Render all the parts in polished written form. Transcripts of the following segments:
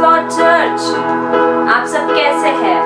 Lord church, आप सब कैसे हैं?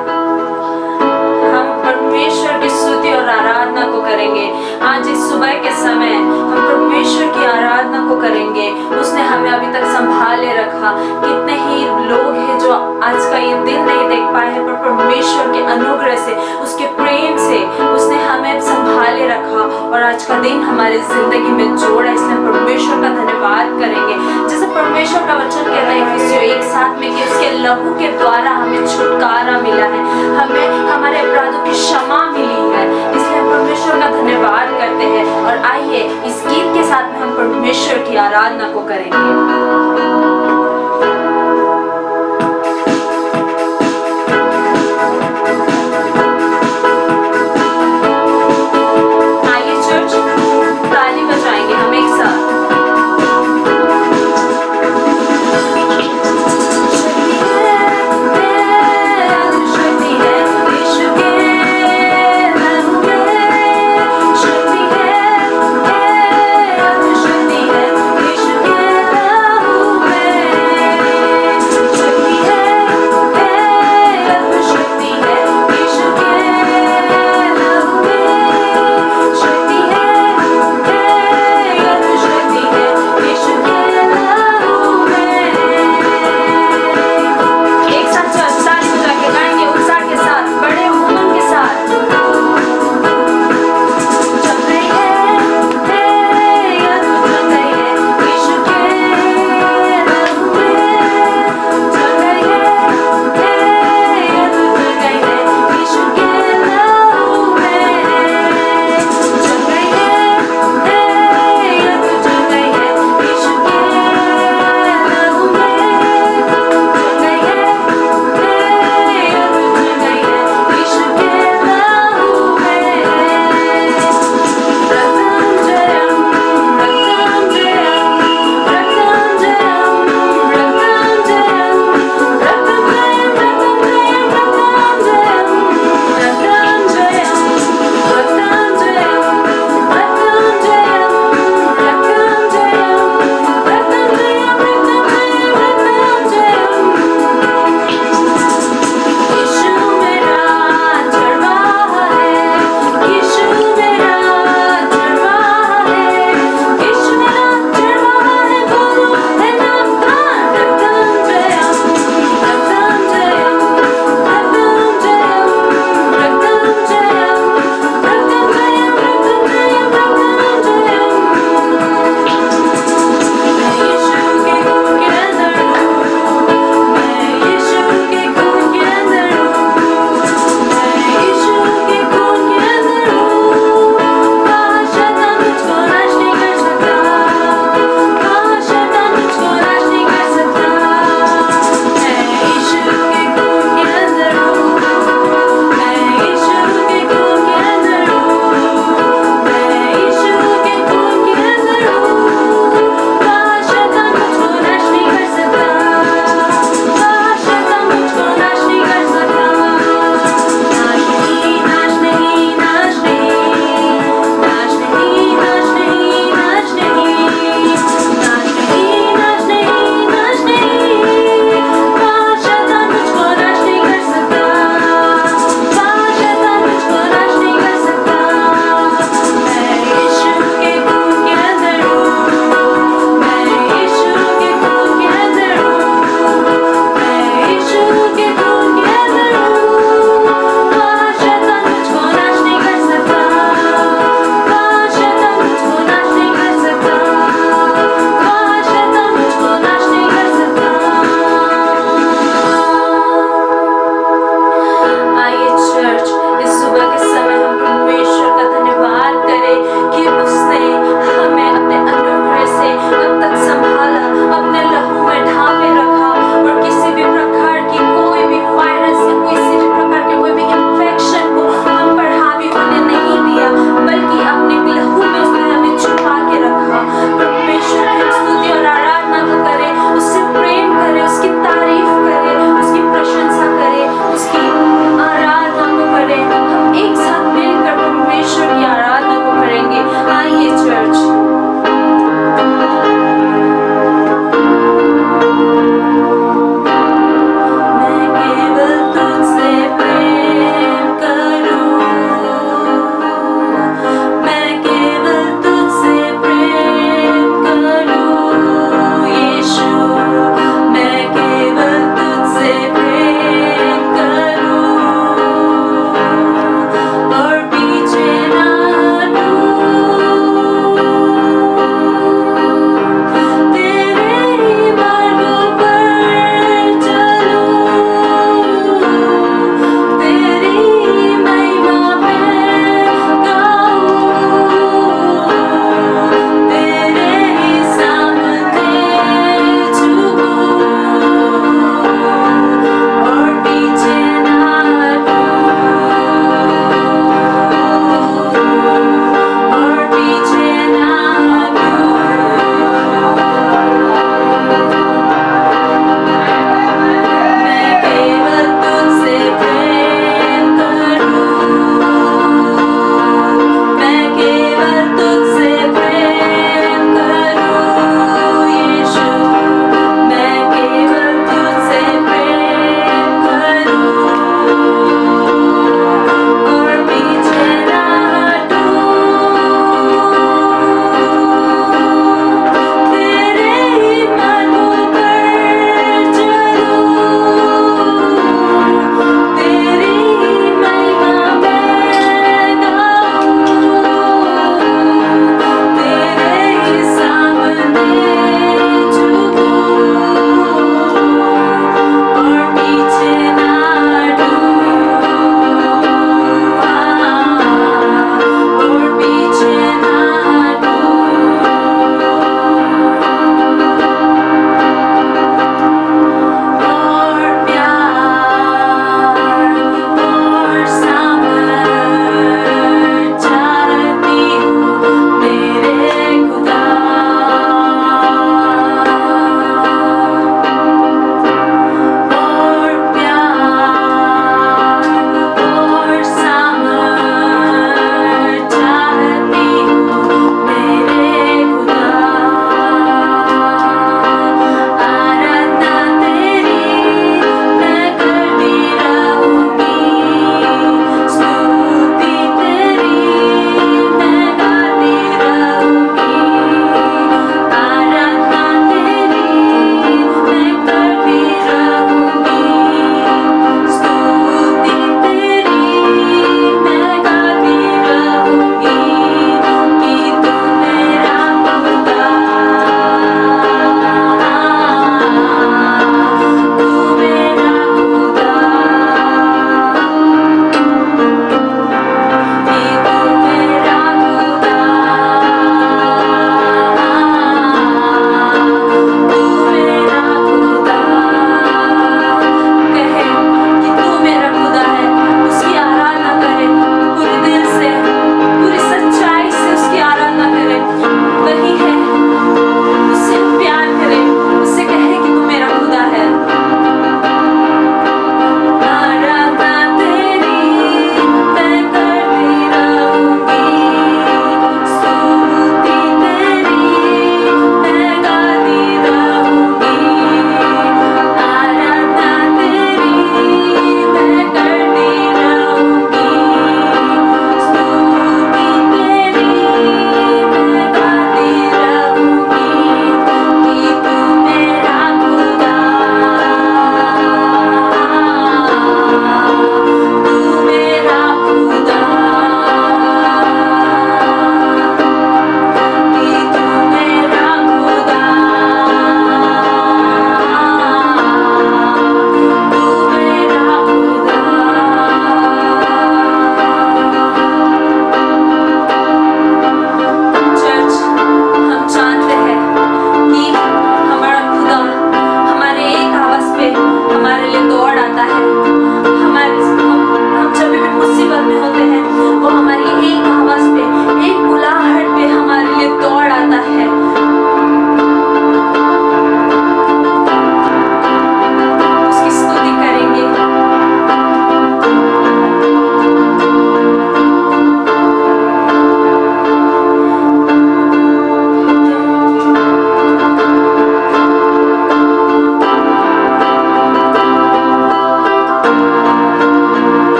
हम परमेश्वर की स्तुति और आराधना को करेंगे। आज इस सुबह के समय हम परमेश्वर की आराधना को करेंगे। उसने हमें अभी तक संभाले रखा। कितने ही लोग हैं जो आज का ये दिन नहीं देख पाए हैं, पर परमेश्वर के अनुग्रह से, उसके प्रेम से उसने हमें संभाले रखा और आज का दिन हमारी जिंदगी में जोड़ा। इसलिए परमेश्वर का धन्यवाद करेंगे। जैसे परमेश्वर का वचन कहता है इफिसियों 1:7 में कि उसके लहू के द्वारा हमें छुटकारा मिला है, हमें हमारे अपराधों की क्षमा मिली है। इसलिए हम परमेश्वर का धन्यवाद करते हैं। और आइए इस गीत के साथ में हम परमेश्वर की आराधना को करेंगे।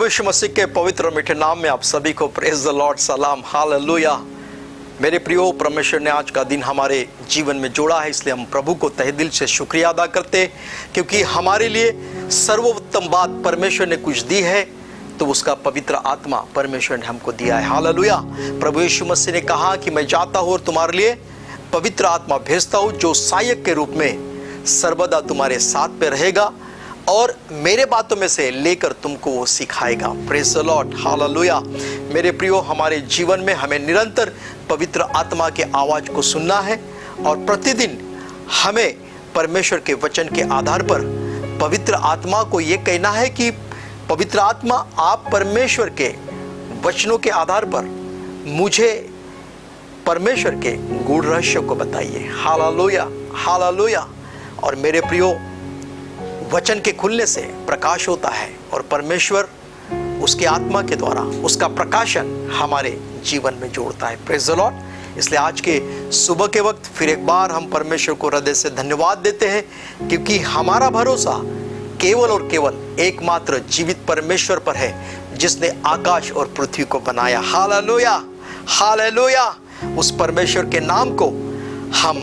यीशु मसीह के पवित्र मीठे नाम में आप सभी को प्रेज द लॉर्ड, सलाम, हालेलुया। मेरे प्रियो, परमेश्वर ने आज का दिन हमारे जीवन में जोड़ा है, इसलिए हम प्रभु को तहे दिल से शुक्रिया अदा करते हैं, क्योंकि हमारे लिए सर्वोत्तम बात परमेश्वर ने कुछ दी है तो उसका पवित्र आत्मा परमेश्वर ने हमको दिया है। हालेलुया। प्रभु यीशु मसीह ने कहा कि मैं जाता हूँ और तुम्हारे लिए पवित्र आत्मा भेजता हूँ, जो सहायक के रूप में सर्वदा तुम्हारे साथ पे रहेगा और मेरे बातों में से लेकर तुमको वो सिखाएगा। Praise the Lord, hallelujah. मेरे प्रियो, हमारे जीवन में हमें निरंतर पवित्र आत्मा के आवाज़ को सुनना है और प्रतिदिन हमें परमेश्वर के वचन के आधार पर पवित्र आत्मा को ये कहना है कि पवित्र आत्मा, आप परमेश्वर के वचनों के आधार पर मुझे परमेश्वर के गूढ़ रहस्य को बताइए। Hallelujah, hallelujah. और मेरे प्रियो, वचन के खुलने से प्रकाश होता है और परमेश्वर उसके आत्मा के द्वारा उसका प्रकाशन हमारे जीवन में जोड़ता है। Praise the Lord. इसलिए आज के सुबह के वक्त फिर एक बार हम परमेश्वर को हृदय से धन्यवाद देते हैं, क्योंकि हमारा भरोसा केवल और केवल एकमात्र जीवित परमेश्वर पर है, जिसने आकाश और पृथ्वी को बनाया। Hallelujah, hallelujah. उस परमेश्वर के नाम को हम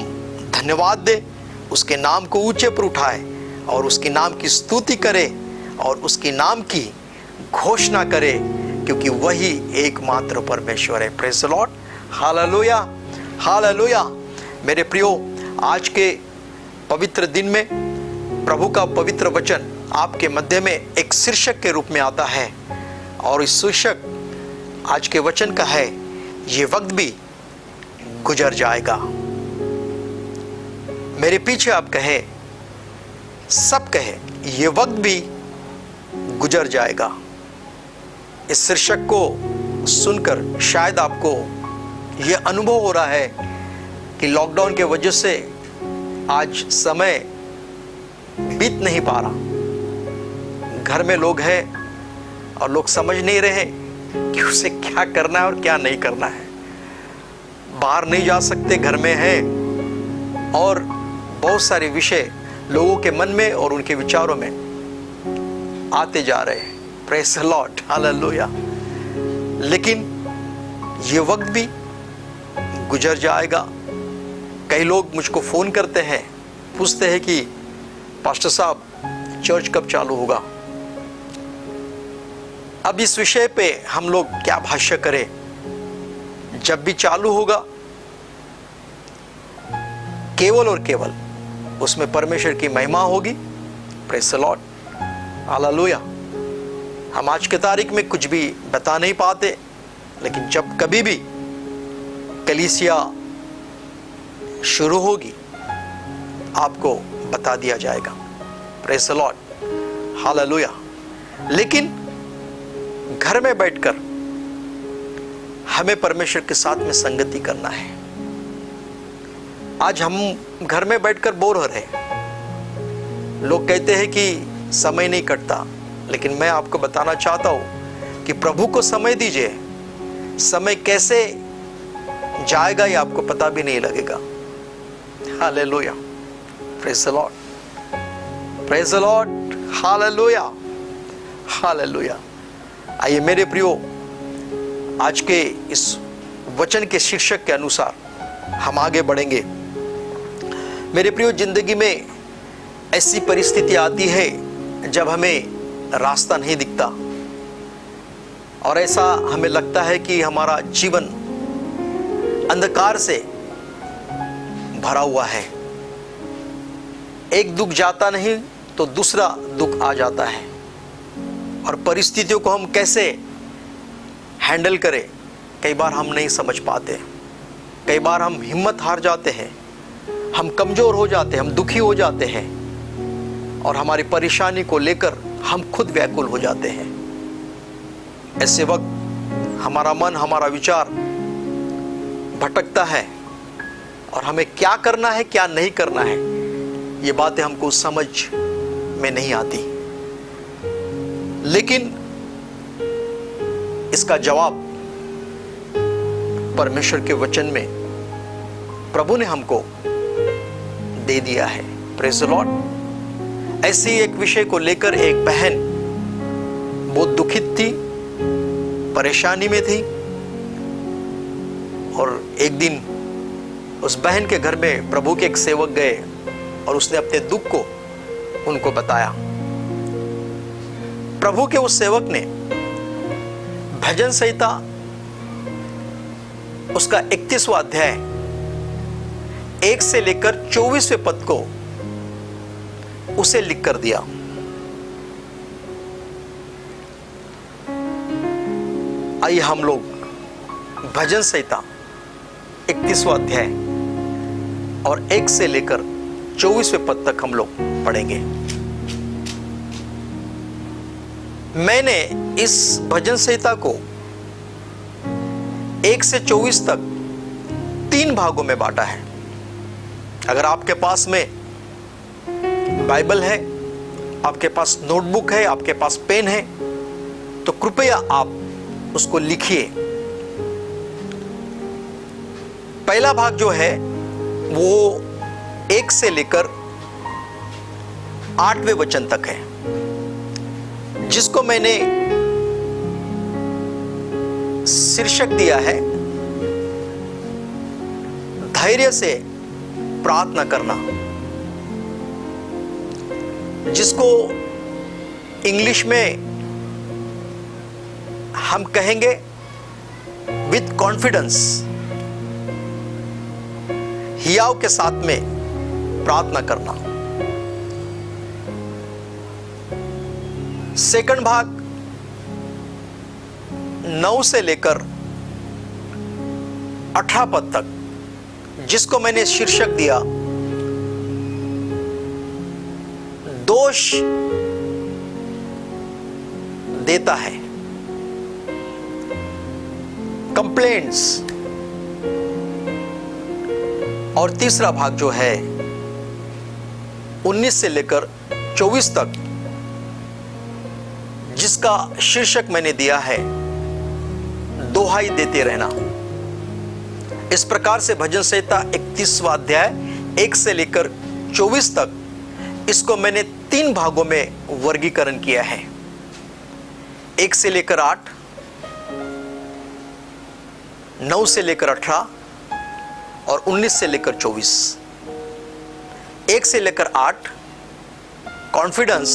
धन्यवाद दें, उसके नाम को ऊंचे पर उठाए और उसके नाम की स्तुति करें और उसके नाम की घोषणा करें, क्योंकि वही एकमात्र परमेश्वर है। Praise the Lord, hallelujah, hallelujah. मेरे प्रियो, आज के पवित्र दिन में प्रभु का पवित्र वचन आपके मध्य में एक शीर्षक के रूप में आता है और इस शीर्षक आज के वचन का है, ये वक्त भी गुजर जाएगा। मेरे पीछे आप कहे, सब कहे, ये वक्त भी गुजर जाएगा। इस शीर्षक को सुनकर शायद आपको ये अनुभव हो रहा है कि लॉकडाउन के वजह से आज समय बीत नहीं पा रहा। घर में लोग हैं और लोग समझ नहीं रहे कि उसे क्या करना है और क्या नहीं करना है। बाहर नहीं जा सकते, घर में हैं और बहुत सारे विषय लोगों के मन में और उनके विचारों में आते जा रहे हैं। Praise the Lord, hallelujah. लेकिन ये वक्त भी गुजर जाएगा। कई लोग मुझको फ़ोन करते हैं, पूछते हैं कि पास्टर साहब, चर्च कब चालू होगा। अब इस विषय पे हम लोग क्या भाष्य करें। जब भी चालू होगा, केवल और केवल उसमें परमेश्वर की महिमा होगी। Praise the Lord, hallelujah. हम आज के तारीख में कुछ भी बता नहीं पाते, लेकिन जब कभी भी कलीसिया शुरू होगी, आपको बता दिया जाएगा। Praise the Lord, hallelujah. लेकिन घर में बैठकर हमें परमेश्वर के साथ में संगति करना है। आज हम घर में बैठकर बोर हो रहे हैं। लोग कहते हैं कि समय नहीं कटता, लेकिन मैं आपको बताना चाहता हूं कि प्रभु को समय दीजिए। समय कैसे जाएगा ये आपको पता भी नहीं लगेगा। Hallelujah, praise the Lord, praise the Lord, hallelujah, hallelujah. आइए मेरे प्रियो, आज के इस वचन के शीर्षक के अनुसार हम आगे बढ़ेंगे। मेरे प्रियो, जिंदगी में ऐसी परिस्थिति आती है जब हमें रास्ता नहीं दिखता और ऐसा हमें लगता है कि हमारा जीवन अंधकार से भरा हुआ है। एक दुख जाता नहीं तो दूसरा दुख आ जाता है और परिस्थितियों को हम कैसे हैंडल करें, कई बार हम नहीं समझ पाते। कई बार हम हिम्मत हार जाते हैं, हम कमज़ोर हो जाते हैं, हम दुखी हो जाते हैं और हमारी परेशानी को लेकर हम खुद व्याकुल हो जाते हैं। ऐसे वक्त हमारा मन, हमारा विचार भटकता है और हमें क्या करना है, क्या नहीं करना है, ये बातें हमको समझ में नहीं आती। लेकिन इसका जवाब परमेश्वर के वचन में प्रभु ने हमको दे दिया है। Praise the Lord. ऐसी एक विषय को लेकर एक बहन बहुत दुखित थी, परेशानी में थी। और एक दिन उस बहन के घर में प्रभु के एक सेवक गए और उसने अपने दुख को उनको बताया। प्रभु के उस सेवक ने भजन संहिता उसका 31वां अध्याय 1 से लेकर 24वें पद को उसे लिख कर दिया। आइए हम लोग भजन संहिता 31वां अध्याय और 1 से लेकर 24वें पद तक हम लोग पढ़ेंगे। मैंने इस भजन संहिता को 1 से 24 तक 3 भागों में बांटा है। अगर आपके पास में बाइबल है, आपके पास नोटबुक है, आपके पास पेन है, तो कृपया आप उसको लिखिए। पहला भाग जो है वो 1 से लेकर 8वें वचन तक है, जिसको मैंने शीर्षक दिया है धैर्य से प्रार्थना करना, जिसको इंग्लिश में हम कहेंगे विथ कॉन्फिडेंस, हियाव के साथ में प्रार्थना करना। सेकंड भाग 9 से लेकर 18 पद तक, जिसको मैंने शीर्षक दिया दोष देता है, कंप्लेंट्स। और तीसरा भाग जो है 19 से लेकर 24 तक, जिसका शीर्षक मैंने दिया है दोहाई देते रहना। इस प्रकार से भजन संहिता 31वां अध्याय 1 से लेकर 24 तक, इसको मैंने 3 भागों में वर्गीकरण किया है। 1 से लेकर 8, 9 से लेकर 18 और 19 से लेकर 24। 1 से लेकर 8 कॉन्फिडेंस,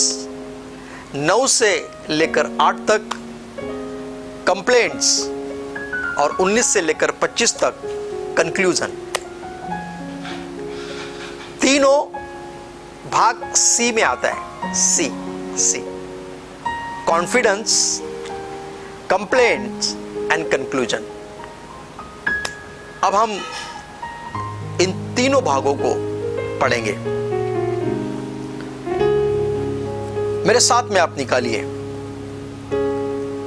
9 से लेकर 8 तक कंप्लेंट्स और 19 से लेकर 25 तक कंक्लूजन। तीनों भाग सी में आता है। सी कॉन्फिडेंस, कंप्लेंट्स एंड कंक्लूजन। अब हम इन तीनों भागों को पढ़ेंगे। मेरे साथ में आप निकालिए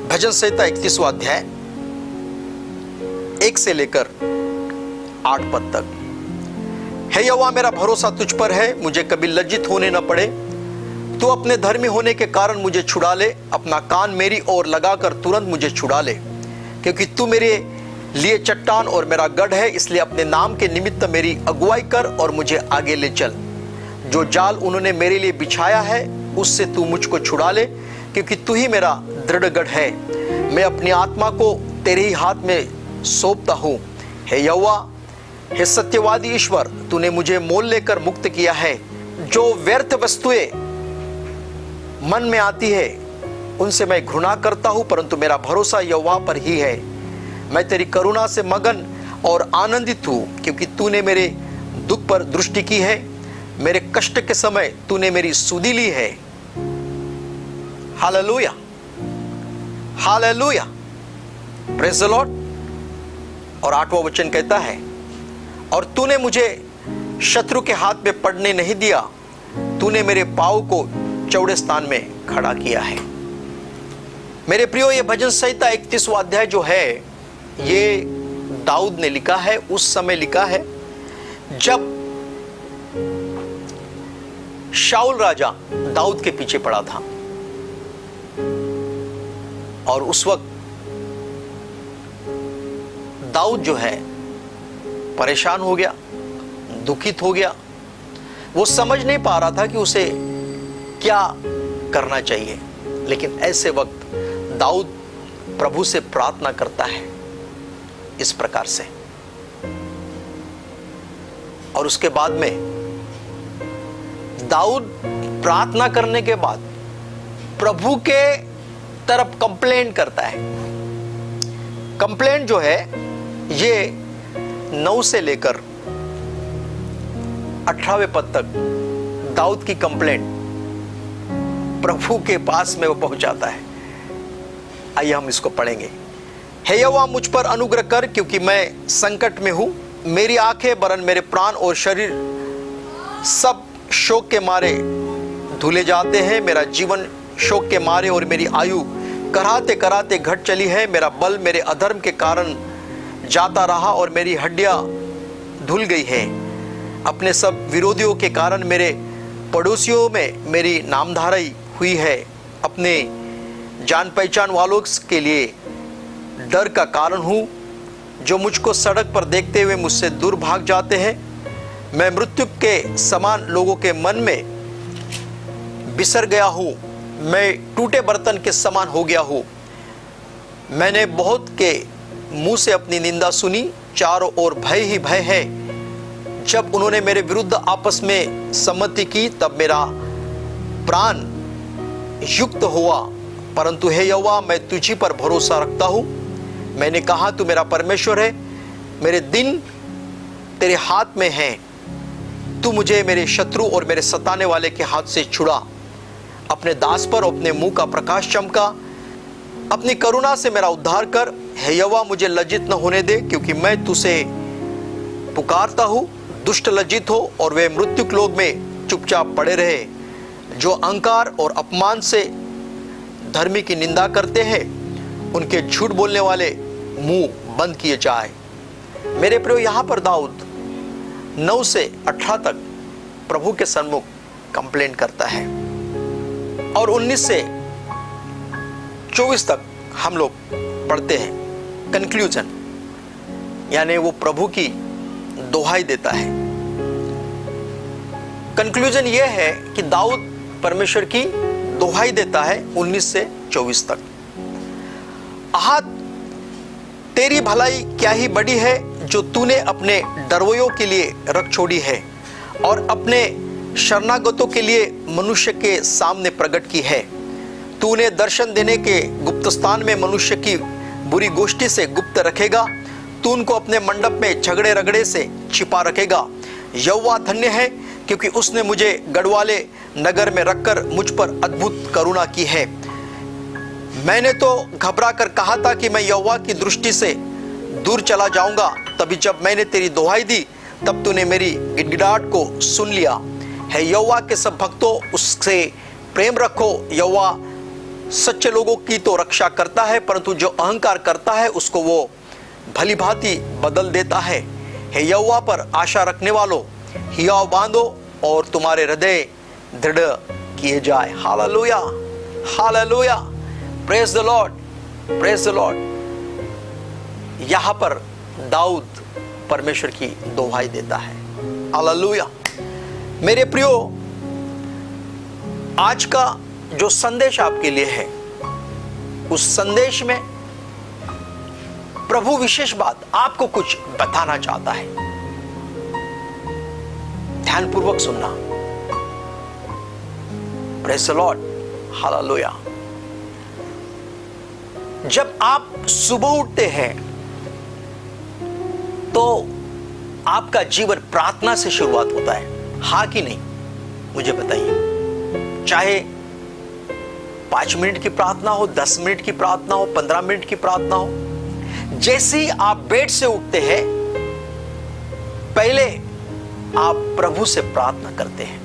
भजन संहिता 31वां अध्याय 1 से लेकर 8 पद तक। हे यहोवा, मेरा भरोसा तुझ पर है, मुझे कभी लज्जित होने न पड़े। तू अपने धर्मी होने के कारण मुझे छुड़ा ले, अपना कान मेरी ओर लगाकर तुरंत मुझे छुड़ा ले, क्योंकि तू मेरे लिए चट्टान और मेरा गढ़ है। इसलिए अपने नाम के निमित्त मेरी अगुवाई कर और मुझे आगे ले चल। जो जाल उन्होंने मेरे लिए बिछाया है उससे तू मुझको छुड़ा ले, क्योंकि तू ही मेरा दृढ़ गढ़ है। मैं अपनी आत्मा को तेरे ही हाथ में सौंपता हूँ। हे यहोवा, हे सत्यवादी ईश्वर, तूने मुझे मोल लेकर मुक्त किया है। जो व्यर्थ वस्तुएं मन में आती है उनसे मैं घृणा करता हूँ, परंतु मेरा भरोसा यहोवा पर ही है। मैं तेरी करुणा से मगन और आनंदित हूँ, क्योंकि तूने मेरे दुख पर दृष्टि की है। मेरे कष्ट के समय तूने मेरी सुधि ली है। Hallelujah, hallelujah, praise the Lord. और 8वां वचन कहता है, और तूने मुझे शत्रु के हाथ में पड़ने नहीं दिया, तूने मेरे पाँव को चौड़े स्थान में खड़ा किया है। मेरे प्रियो, ये भजन संहिता 31वां अध्याय जो है, ये दाऊद ने लिखा है। उस समय लिखा है जब शाऊल राजा दाऊद के पीछे पड़ा था, और उस वक्त दाऊद जो है परेशान हो गया, दुखित हो गया। वो समझ नहीं पा रहा था कि उसे क्या करना चाहिए। लेकिन ऐसे वक्त दाऊद प्रभु से प्रार्थना करता है इस प्रकार से, और उसके बाद में दाऊद प्रार्थना करने के बाद प्रभु के तरफ कंप्लेंट करता है। कंप्लेंट जो है ये 9 से लेकर 18वें पद तक दाऊद की कंप्लेंट प्रभु के पास में वो पहुंचाता है। आइए हम इसको पढ़ेंगे। हे यहोवा मुझ पर अनुग्रह कर, क्योंकि मैं संकट में हूं। मेरी आंखें वरन मेरे प्राण और शरीर सब शोक के मारे धुले जाते हैं। मेरा जीवन शोक के मारे और मेरी आयु कराते कराते घट चली है। मेरा बल मेरे अधर्म के कारण जाता रहा और मेरी हड्डियां धुल गई है। अपने सब विरोधियों के कारण मेरे पड़ोसियों में मेरी नामधारी हुई है। अपने जान पहचान वालों के लिए डर का कारण हूँ, जो मुझको सड़क पर देखते हुए मुझसे दूर भाग जाते हैं। मैं मृत्यु के समान लोगों के मन में बिसर गया हूँ। मैं टूटे बर्तन के समान हो गया हूँ। मैंने बहुत के मुंह से अपनी निंदा सुनी। चारों ओर भय ही भय है। जब उन्होंने मेरे विरुद्ध आपस में सम्मति की, तब मेरा प्राण युक्त हुआ। परंतु हे यहोवा, मैं तुझी पर भरोसा रखता हूँ। मैंने कहा, तू मेरा परमेश्वर है। मेरे दिन तेरे हाथ में हैं। तू मुझे मेरे शत्रु और मेरे सताने वाले के हाथ से छुड़ा। अपने दास पर अपने मुंह का प्रकाश चमका। अपनी करुणा से मेरा उद्धार कर। हे यहोवा, मुझे लज्जित न होने दे, क्योंकि मैं तुझसे पुकारता हूँ। दुष्ट लज्जित हो और वे मृत्युक लोक में चुपचाप पड़े रहे। जो अहंकार और अपमान से धर्मी की निंदा करते हैं, उनके झूठ बोलने वाले मुंह बंद किए जाए। मेरे प्रियो, यहाँ पर दाऊद 9 से 18 तक प्रभु के सन्मुख कंप्लेंट करता है, और 19 से 24 तक हम लोग पढ़ते हैं कंक्लूजन, यानी वो प्रभु की दोहाई देता है। कंक्लूजन ये है कि दाऊद परमेश्वर की दोहाई देता है 19 से 24 तक। आहा, तेरी भलाई क्या ही बड़ी है, जो तूने अपने डरवों के लिए रख छोड़ी है और अपने शरणागतों के लिए मनुष्य के सामने प्रकट की है। तूने दर्शन देने के गुप्त स्थान में मनुष्य की बुरी गोष्ठी से गुप्त रखेगा। तू उनको अपने मंडप में झगड़े रगड़े से छिपा रखेगा। यहोवा धन्य है, क्योंकि उसने मुझे गढ़वाले नगर में रखकर मुझ पर अद्भुत करुणा की है। मैंने तो घबरा कर कहा था कि मैं यहोवा की दृष्टि से दूर चला जाऊंगा। तभी जब मैंने तेरी दोहाई दी, तब तूने मेरी गिड़गिड़ाहट को सुन लिया। है यहोवा के सब भक्तों, उससे प्रेम रखो। यहोवा सच्चे लोगों की तो रक्षा करता है, परंतु जो अहंकार करता है उसको वो भली भांति बदल देता है। हे यहोवा पर आशा रखने वालों, हियाव बांधो और तुम्हारे हृदय दृढ़ किए जाए। Hallelujah, hallelujah, praise the Lord, praise the Lord. यहां पर दाऊद परमेश्वर की दोहाई देता है। हालेलुया। मेरे प्रियो, आज का जो संदेश आपके लिए है, उस संदेश में प्रभु विशेष बात आपको कुछ बताना चाहता है। ध्यानपूर्वक सुनना। Praise the Lord, hallelujah. जब आप सुबह उठते हैं तो आपका जीवन प्रार्थना से शुरुआत होता है, हाँ कि नहीं? मुझे बताइए। चाहे 5 मिनट की प्रार्थना हो, 10 मिनट की प्रार्थना हो, 15 मिनट की प्रार्थना हो, जैसे ही आप बेड से उठते हैं, पहले आप प्रभु से प्रार्थना करते हैं।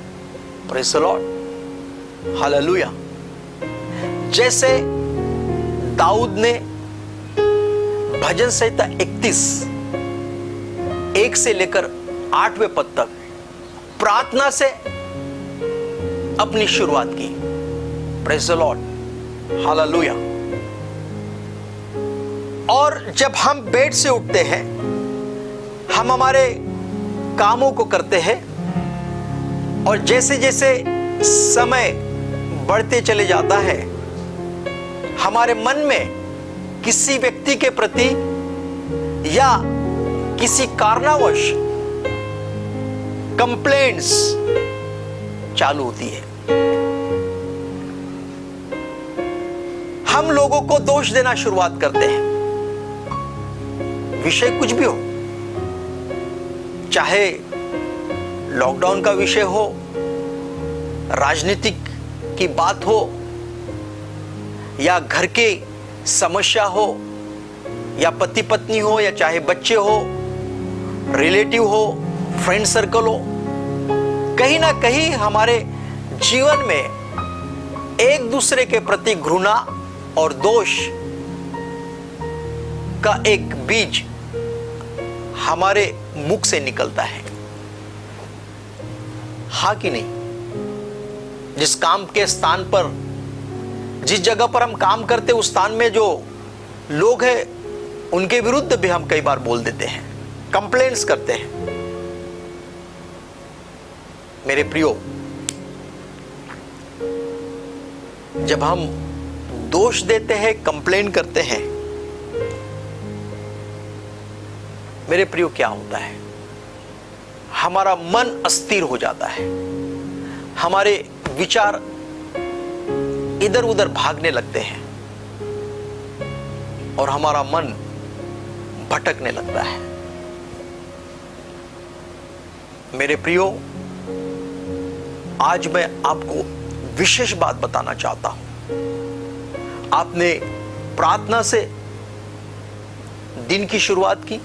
Praise the Lord, hallelujah. जैसे दाऊद ने भजन संहिता 31 1 से लेकर 8वें पद तक प्रार्थना से अपनी शुरुआत की। Praise the Lord, hallelujah. और जब हम बेड से उठते हैं, हम हमारे कामों को करते हैं, और जैसे जैसे समय बढ़ते चले जाता है, हमारे मन में किसी व्यक्ति के प्रति या किसी कारणवश कंप्लेंट्स चालू होती है, हम लोगों को दोष देना शुरुआत करते हैं। विषय कुछ भी हो, चाहे लॉकडाउन का विषय हो, राजनीतिक की बात हो, या घर के समस्या हो, या पति पत्नी हो, या चाहे बच्चे हो, रिलेटिव हो, फ्रेंड सर्कल हो, कहीं ना कहीं हमारे जीवन में एक दूसरे के प्रति घृणा और दोष का एक बीज हमारे मुख से निकलता है। हाँ कि नहीं? जिस काम के स्थान पर, जिस जगह पर हम काम करते उस स्थान में जो लोग हैं उनके विरुद्ध भी हम कई बार बोल देते हैं, कंप्लेंट्स करते हैं। मेरे प्रियो, जब हम दोष देते हैं, कंप्लेंट करते हैं, मेरे प्रियो क्या होता है? हमारा मन अस्थिर हो जाता है, हमारे विचार इधर उधर भागने लगते हैं और हमारा मन भटकने लगता है। मेरे प्रियो, आज मैं आपको विशेष बात बताना चाहता हूं। आपने प्रार्थना से दिन की शुरुआत की,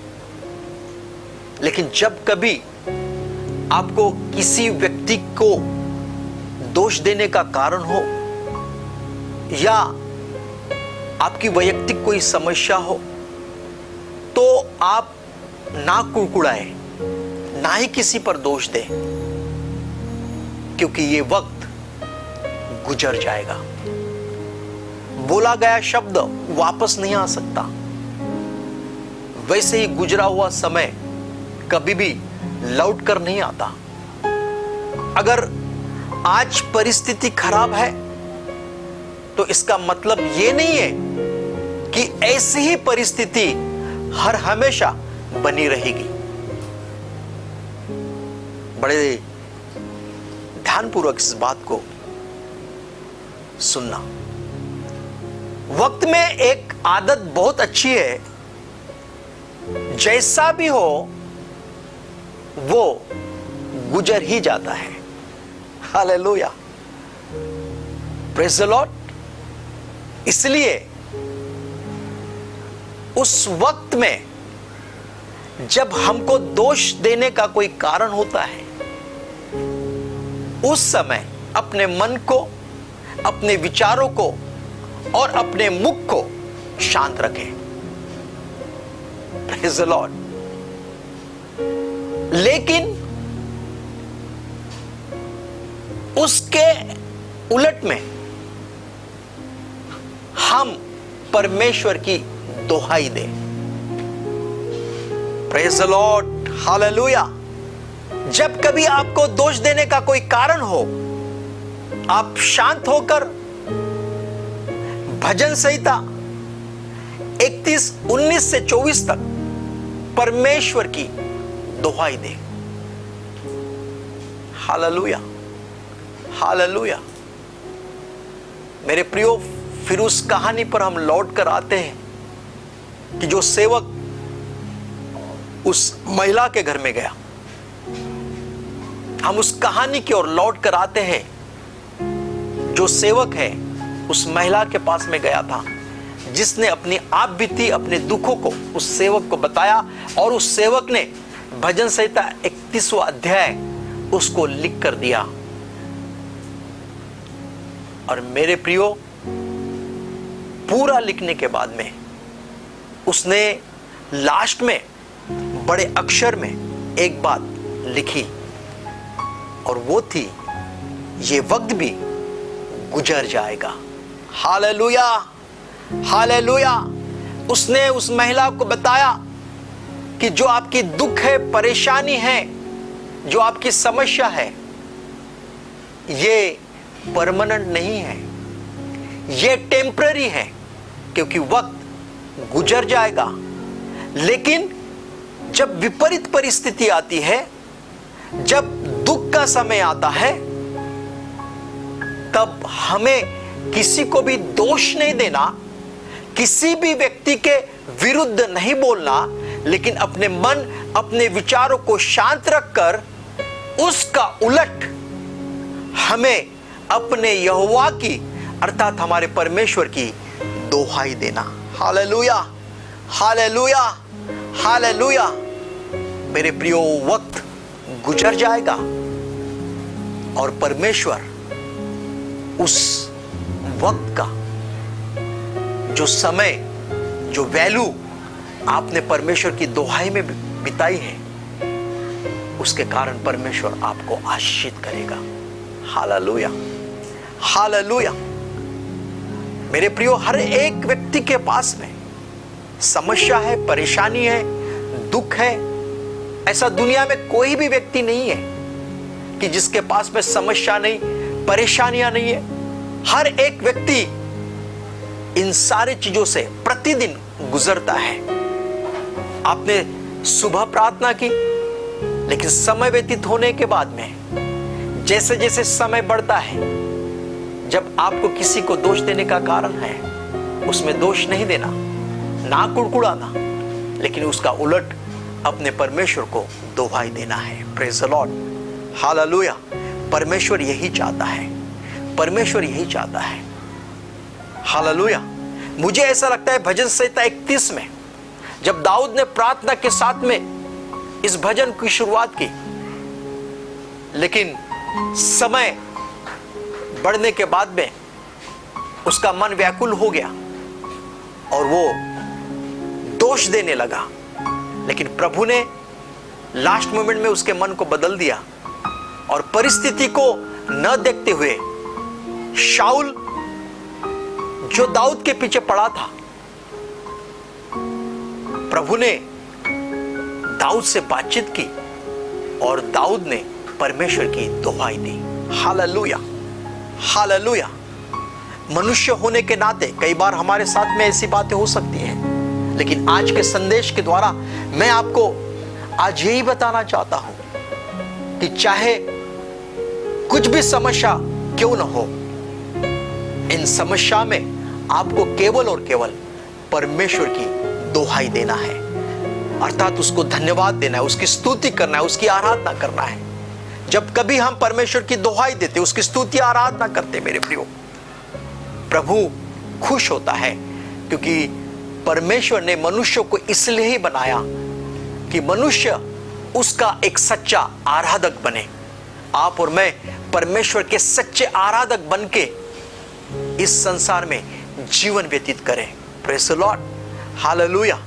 लेकिन जब कभी आपको किसी व्यक्ति को दोष देने का कारण हो, या आपकी वैयक्तिक कोई समस्या हो, तो आप ना कुड़कुड़ाए, ना ही किसी पर दोष दें, क्योंकि ये वक्त गुजर जाएगा। बोला गया शब्द वापस नहीं आ सकता। वैसे ही गुजरा हुआ समय कभी भी लौट कर नहीं आता। अगर आज परिस्थिति खराब है तो इसका मतलब ये नहीं है कि ऐसी ही परिस्थिति हर हमेशा बनी रहेगी। बड़े ध्यानपूर्वक इस बात को सुनना। वक्त में एक आदत बहुत अच्छी है, जैसा भी हो वो गुजर ही जाता है। Hallelujah, praise the Lord. इसलिए उस वक्त में जब हमको दोष देने का कोई कारण होता है, उस समय अपने मन को, अपने विचारों को और अपने मुख को शांत रखें। Praise the Lord. लेकिन उसके उलट में हम परमेश्वर की दोहाई दें। Praise the Lord, hallelujah. जब कभी आपको दोष देने का कोई कारण हो, आप शांत होकर भजन संहिता 31:19 से 24 तक परमेश्वर की दोहाई दे। Hallelujah, hallelujah. मेरे प्रियो, फिर उस कहानी पर हम लौट कर आते हैं कि जो सेवक उस महिला के घर में गया। हम उस कहानी की ओर लौट कर आते हैं। जो सेवक है उस महिला के पास में गया था, जिसने अपनी आप बीती, अपने दुखों को उस सेवक को बताया, और उस सेवक ने भजन संहिता 31वां अध्याय उसको लिख कर दिया। और मेरे प्रियो, पूरा लिखने के बाद में उसने लास्ट में बड़े अक्षर में एक बात लिखी, और वो थी, ये वक्त भी गुजर जाएगा। Hallelujah, hallelujah. उसने उस महिला को बताया कि जो आपकी दुख है, परेशानी है, जो आपकी समस्या है, ये परमानेंट नहीं है, ये टेम्पररी है, क्योंकि वक्त गुजर जाएगा। लेकिन जब विपरीत परिस्थिति आती है, जब दुख का समय आता है, तब हमें किसी को भी दोष नहीं देना, किसी भी व्यक्ति के विरुद्ध नहीं बोलना, लेकिन अपने मन, अपने विचारों को शांत रखकर उसका उलट हमें अपने यहोवा की अर्थात हमारे परमेश्वर की दोहाई देना। Hallelujah, hallelujah, hallelujah. मेरे प्रियो, वक्त गुजर जाएगा और परमेश्वर उस वक्त का जो समय, जो वैल्यू आपने परमेश्वर की दोहाई में बिताई है, उसके कारण परमेश्वर आपको आशीषित करेगा। Hallelujah, hallelujah. मेरे प्रियो, हर एक व्यक्ति के पास में समस्या है, परेशानी है, दुख है। ऐसा दुनिया में कोई भी व्यक्ति नहीं है कि जिसके पास में समस्या नहीं, परेशानियां नहीं है। हर एक व्यक्ति इन सारी चीजों से प्रतिदिन गुजरता है। आपने सुबह प्रार्थना की, लेकिन समय व्यतीत होने के बाद में जैसे जैसे समय बढ़ता है, जब आपको किसी को दोष देने का कारण है, उसमें दोष नहीं देना, ना कुड़कुड़ाना, लेकिन उसका उलट अपने परमेश्वर को दोहाई देना है। Praise the Lord, hallelujah. परमेश्वर यही चाहता है, परमेश्वर यही चाहता है। हालेलुया। मुझे ऐसा लगता है भजन संहिता 31 में जब दाऊद ने प्रार्थना के साथ में इस भजन की शुरुआत की, लेकिन समय बढ़ने के बाद में उसका मन व्याकुल हो गया और वो दोष देने लगा। लेकिन प्रभु ने लास्ट मोमेंट में उसके मन को बदल दिया और परिस्थिति को न देखते हुए शाऊल जो दाऊद के पीछे पड़ा था, प्रभु ने दाऊद से बातचीत की और दाऊद ने परमेश्वर की दोहाई दी। Hallelujah, hallelujah. मनुष्य होने के नाते कई बार हमारे साथ में ऐसी बातें हो सकती हैं, लेकिन आज के संदेश के द्वारा मैं आपको आज यही बताना चाहता हूं कि चाहे कुछ भी समस्या क्यों न हो, इन समस्या में आपको केवल और केवल परमेश्वर की दोहाई देना है, अर्थात उसको धन्यवाद देना है, उसकी स्तुति करना है, उसकी आराधना करना है। जब कभी हम परमेश्वर की दोहाई देते, उसकी स्तुति आराधना करते, मेरे प्रियो, प्रभु खुश होता है, क्योंकि परमेश्वर ने मनुष्य को इसलिए ही बनाया कि मनुष्य उसका एक सच्चा आराधक बने। आप और मैं परमेश्वर के सच्चे आराधक बन के इस संसार में जीवन व्यतीत करें। Praise the Lord, hallelujah,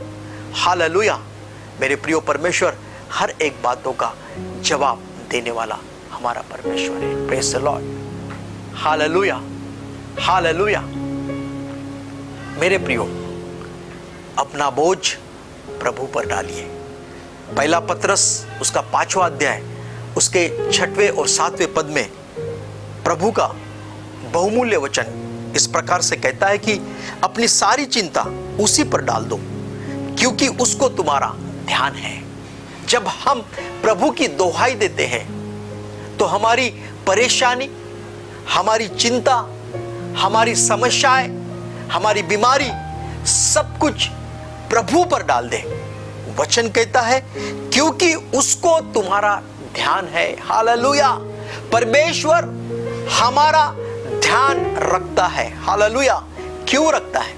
hallelujah. मेरे प्रियो, परमेश्वर हर एक बातों का जवाब देने वाला हमारा परमेश्वर है। Praise the Lord, hallelujah, hallelujah. मेरे प्रियो, अपना बोझ प्रभु पर डालिए। पहला पत्रस उसका 5वां अध्याय उसके 6वें और 7वें पद में प्रभु का बहुमूल्य वचन इस प्रकार से कहता है कि अपनी सारी चिंता उसी पर डाल दो, क्योंकि उसको तुम्हारा ध्यान है। जब हम प्रभु की दोहाई देते हैं तो हमारी परेशानी, हमारी चिंता, हमारी समस्याएं, हमारी बीमारी, सब कुछ प्रभु पर डाल दे। वचन कहता है क्योंकि उसको तुम्हारा ध्यान है। हालेलुया। परमेश्वर हमारा ध्यान रखता है। हालेलुया। क्यों रखता है?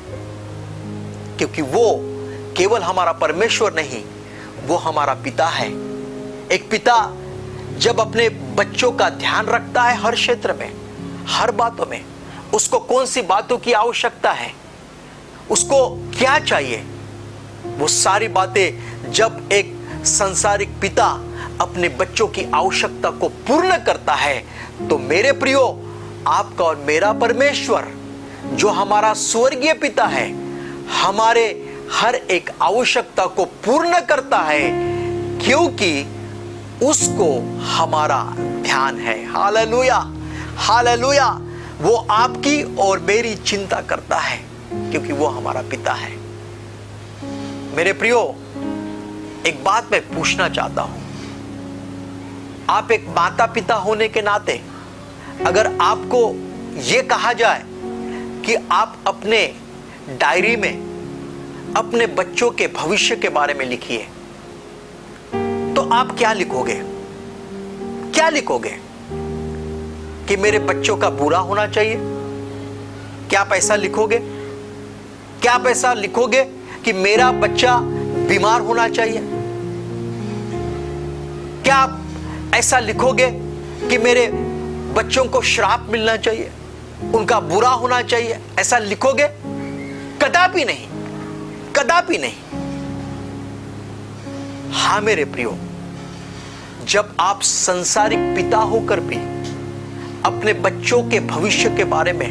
क्योंकि वो केवल हमारा परमेश्वर नहीं, वो हमारा पिता है। एक पिता जब अपने बच्चों का ध्यान रखता है हर क्षेत्र में, हर बातों में, उसको कौन सी बातों की आवश्यकता है, उसको क्या चाहिए, वो सारी बातें जब एक सांसारिक पिता अपने बच्चों की आवश्यकता को पूर्ण करता है, तो मेरे प्रियो, आपका और मेरा परमेश्वर जो हमारा स्वर्गीय पिता है, हमारे हर एक आवश्यकता को पूर्ण करता है, क्योंकि उसको हमारा ध्यान है। Hallelujah, hallelujah. वो आपकी और मेरी चिंता करता है। क्योंकि वो हमारा पिता है। मेरे प्रियो, एक बात मैं पूछना चाहता हूं। आप एक माता पिता होने के नाते अगर आपको यह कहा जाए कि आप अपने डायरी में अपने बच्चों के भविष्य के बारे में लिखिए, तो आप क्या लिखोगे? क्या लिखोगे? कि मेरे बच्चों का बुरा होना चाहिए? क्या आप ऐसा लिखोगे? क्या आप ऐसा लिखोगे कि मेरा बच्चा बीमार होना चाहिए? क्या आप ऐसा लिखोगे कि मेरे बच्चों को श्राप मिलना चाहिए, उनका बुरा होना चाहिए? ऐसा लिखोगे? कदापि नहीं, कदापि नहीं। हां मेरे प्रियो, जब आप संसारिक पिता होकर भी अपने बच्चों के भविष्य के बारे में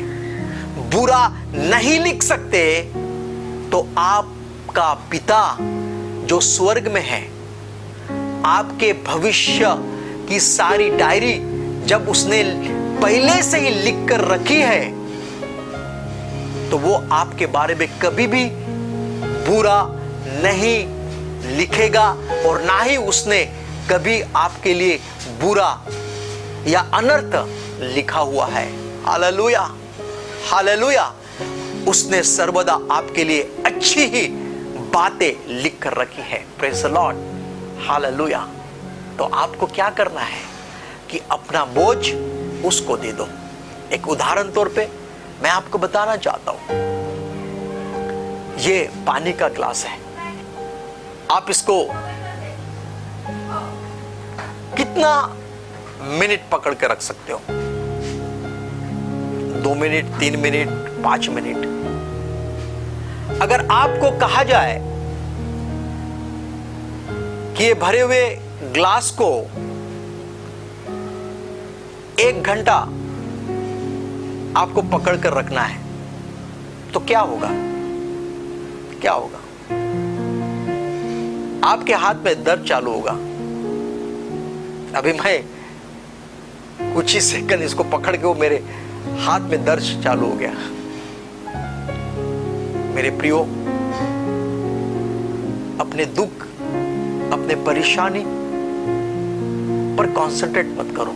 बुरा नहीं लिख सकते, तो आपका पिता जो स्वर्ग में है, आपके भविष्य की सारी डायरी जब उसने पहले से ही लिख कर रखी है, तो वो आपके बारे में कभी भी बुरा नहीं लिखेगा, और ना ही उसने कभी आपके लिए बुरा या अनर्थ लिखा हुआ है। Hallelujah, hallelujah. उसने सर्वदा आपके लिए अच्छी ही बातें लिख कर रखी है। Praise the Lord, hallelujah. तो आपको क्या करना है कि अपना बोझ उसको दे दो। एक उदाहरण तौर पे मैं आपको बताना चाहता हूं, ये पानी का ग्लास है। आप इसको कितना मिनट पकड़ के रख सकते हो? 2 मिनट, 3 मिनट, 5 मिनट। अगर आपको कहा जाए कि ये भरे हुए ग्लास को 1 घंटा आपको पकड़ कर रखना है, तो क्या होगा? क्या होगा? आपके हाथ में दर्द चालू होगा। अभी मैं कुछ ही सेकंड इसको पकड़ के वो मेरे हाथ में दर्द चालू हो गया। मेरे प्रियो, अपने दुख, अपने परेशानी पर कंसंट्रेट मत करो।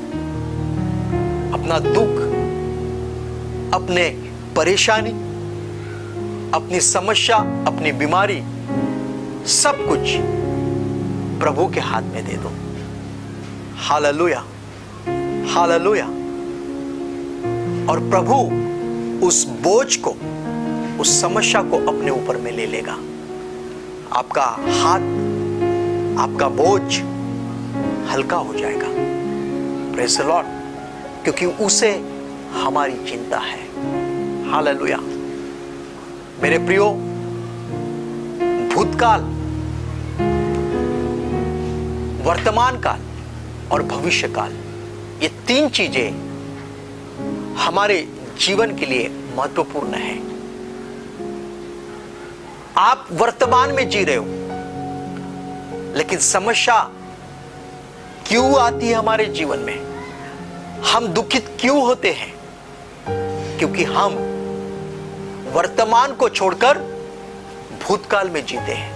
अपना दुख, अपने परेशानी, अपनी समस्या, अपनी बीमारी, सब कुछ प्रभु के हाथ में दे दो। Hallelujah, hallelujah. और प्रभु उस बोझ को, उस समस्या को अपने ऊपर में ले लेगा। आपका हाथ, आपका बोझ हल्का हो जाएगा। प्रेज़ द लॉर्ड, क्योंकि उसे हमारी चिंता है। हालेलुया। मेरे प्रियो, भूतकाल, वर्तमान काल और भविष्य काल, ये 3 चीजें हमारे जीवन के लिए महत्वपूर्ण है। आप वर्तमान में जी रहे हो, लेकिन समस्या क्यों आती है हमारे जीवन में? हम दुखित क्यों होते हैं? क्योंकि हम वर्तमान को छोड़कर भूतकाल में जीते हैं,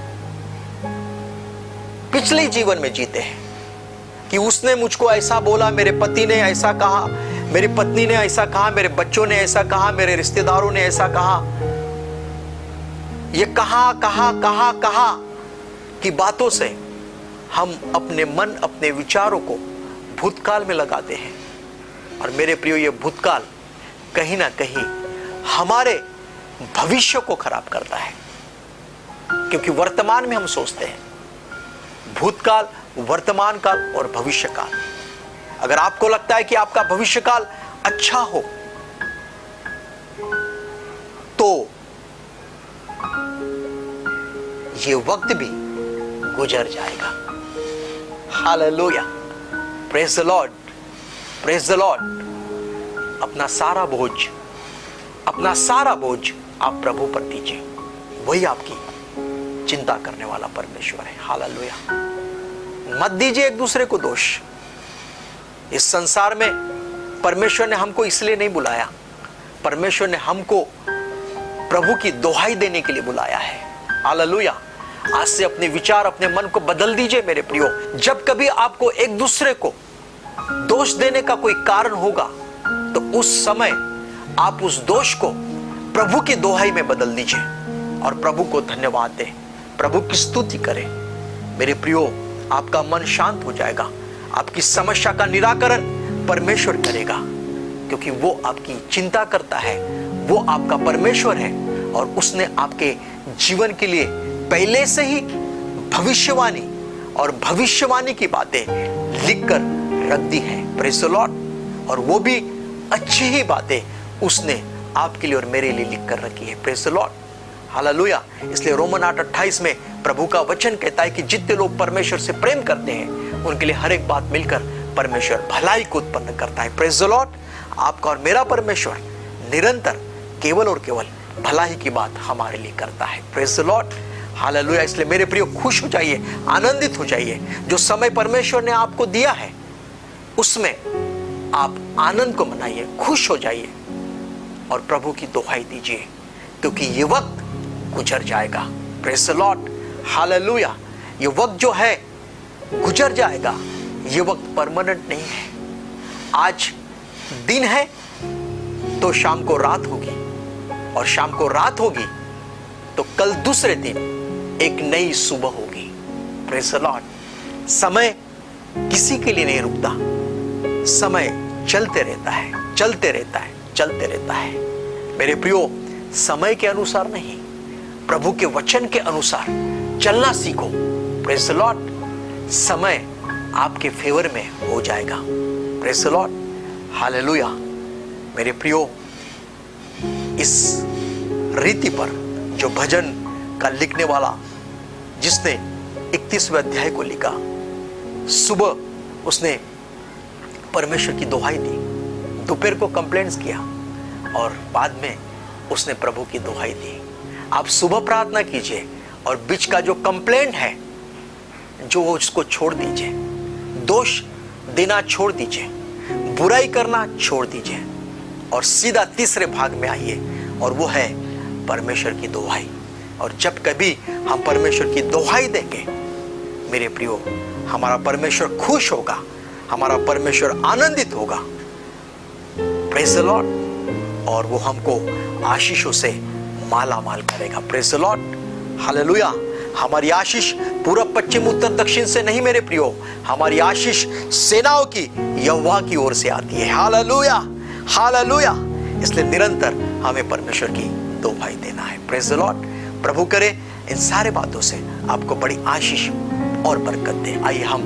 पिछले जीवन में जीते हैं कि उसने मुझको ऐसा बोला, मेरे पति ने ऐसा कहा, मेरी पत्नी ने ऐसा कहा, मेरे बच्चों ने ऐसा कहा, मेरे रिश्तेदारों ने ऐसा कहा। ये कहा की बातों से हम अपने मन, अपने विचारों को भूतकाल में लगाते हैं। और मेरे प्रियो, ये भूतकाल कहीं ना कहीं हमारे भविष्य को खराब करता है, क्योंकि वर्तमान में हम सोचते हैं। भूतकाल, वर्तमान काल और भविष्य काल। अगर आपको लगता है कि आपका भविष्य काल अच्छा हो, तो ये वक्त भी गुजर जाएगा। Hallelujah, praise the Lord, praise the Lord. अपना सारा बोझ आप प्रभु पर दीजिए, वही आपकी चिंता करने वाला परमेश्वर है। हालेलुया। मत दीजिए एक दूसरे को दोष। इस संसार में परमेश्वर ने हमको इसलिए नहीं बुलाया। परमेश्वर ने हमको प्रभु की दुहाई देने के लिए बुलाया है। हालेलुया। आज से अपने विचार, अपने मन को बदल दीजिए मेरे प्रियो। जब कभी आपको एक दूसरे को दोष देने का कोई कारण होगा तो उस समय आप उस दोष को प्रभु की दुहाई में बदल दीजिए और प्रभु को धन्यवाद दें, प्रभु की स्तुति करें। मेरे प्रियो, आपका मन शांत हो जाएगा। आपकी समस्या का निराकरण परमेश्वर करेगा, क्योंकि वो आपकी चिंता करता है। वो आपका परमेश्वर है और उसने आपके जीवन के लिए पहले से ही भविष्यवाणी और भविष्यवाणी की बातें लिखकर रख दी है। Praise the Lord. और वो भी अच्छी ही बातें उसने आपके लिए और मेरे लिए लिखकर रखी है। Praise the Lord. हालेलुया। इसलिए रोमन 8:28 में प्रभु का वचन कहता है कि जितने लोग परमेश्वर से प्रेम करते हैं उनके लिए हर एक बात मिलकर परमेश्वर भलाई को उत्पन्न करता है। Praise the Lord. आपका और मेरा परमेश्वर निरंतर केवल और केवल भलाई की बात हमारे लिए करता है। Praise the Lord. हालेलुया। इसलिए मेरे प्रियो, खुश हो जाइए, आनंदित हो जाइए। जो समय परमेश्वर ने आपको दिया है उसमें आप आनंद को मनाइए, खुश हो जाइए और प्रभु की दुहाई दीजिए, क्योंकि ये वक्त गुजर जाएगा। Praise the Lord. हालेलुया। ये वक्त जो है गुजर जाएगा। ये वक्त परमानेंट नहीं है। आज दिन है तो शाम को रात होगी, और शाम को रात होगी तो कल दूसरे दिन एक नई सुबह होगी। Praise the Lord. समय किसी के लिए नहीं रुकता। समय चलते रहता है, चलते रहता है, चलते रहता है। मेरे प्रियो, समय के अनुसार नहीं, प्रभु के वचन के अनुसार चलना सीखो। Praise the Lord. समय आपके फेवर में हो जाएगा। Praise the Lord. हालेलुया। मेरे प्रियो, इस रीति पर जो भजन का लिखने वाला, जिसने 31वें अध्याय को लिखा, सुबह उसने परमेश्वर की दुहाई दी, दोपहर को कंप्लेंट्स किया और बाद में उसने प्रभु की दुहाई दी। आप सुबह प्रार्थना कीजिए और बीच का जो कंप्लेंट है जो उसको छोड़ दीजिए, दोष देना छोड़ दीजिए, बुराई करना छोड़ दीजिए और सीधा तीसरे भाग में आइए, और वो है परमेश्वर की दुहाई। और जब कभी हम परमेश्वर की दुहाई देंगे मेरे प्रियो, हमारा परमेश्वर खुश होगा, हमारा परमेश्वर आनंदित होगा। Praise the Lord. और वो हमको आशीषों से माला माल करेगा। Praise the Lord. हालेलुया। हमारी आशीष पूरब पश्चिम उत्तर दक्षिण से नहीं मेरे प्रियो, हमारी आशीष सेनाओं की यहोवा की ओर से आती है। Hallelujah, hallelujah. इसलिए निरंतर हमें परमेश्वर की दुहाई देना है। Praise the Lord. प्रभु करे इन सारे बातों से आपको बड़ी आशीष और बरकत दे। आइए हम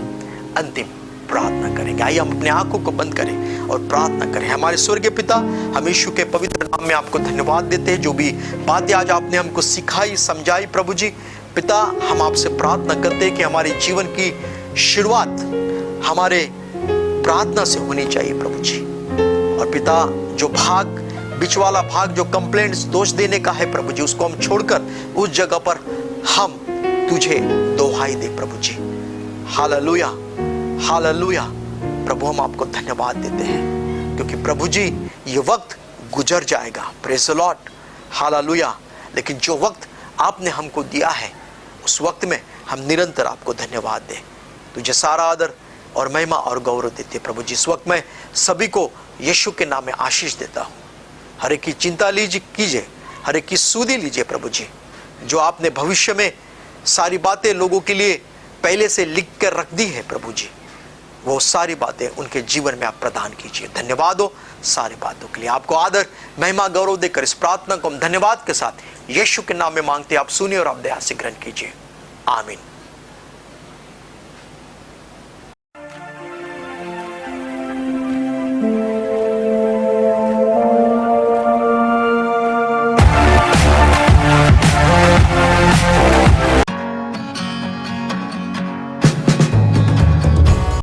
अंतिम प्रार्थना करेंगे। आइए हम अपने आंखों को बंद करें और प्रार्थना करें। हमारे स्वर्गीय पिता, हम यीशु के पवित्र नाम में आपको धन्यवाद देते हैं। जो भी बातें आज आपने हमको सिखाई, समझाई, प्रभु जी पिता, हम आपसे प्रार्थना करते हैं कि हमारे जीवन की शुरुआत हमारे प्रार्थना से होनी चाहिए प्रभु जी। और पिता, जो भाग, बीच वाला भाग जो कंप्लेंट्स, दोष देने का है प्रभु जी, उसको हम छोड़कर उस जगह पर हम तुझे दुहाई दे प्रभु जी। Hallelujah, hallelujah. प्रभु, हम आपको धन्यवाद देते हैं क्योंकि प्रभु जी ये वक्त गुजर जाएगा। Praise the Lord. हालेलुया। लेकिन जो वक्त आपने हमको दिया है उस वक्त में हम निरंतर आपको धन्यवाद दें। तुझे सारा आदर और महिमा और गौरव देते प्रभु जी। इस वक्त मैं सभी को यीशु के नाम में आशीष देता हूँ। हर एक की चिंता कीजिए, हर एक की सुधि लीजिए प्रभु जी। जो आपने भविष्य में सारी बातें लोगों के लिए पहले से लिख कर रख दी है प्रभु जी, वो सारी बातें उनके जीवन में आप प्रदान कीजिए। धन्यवाद हो सारी बातों के लिए। आपको आदर, महिमा, गौरव देकर इस प्रार्थना को हम धन्यवाद के साथ यीशु के नाम में मांगते। आप सुनिए और आप दया से ग्रहण कीजिए। आमीन।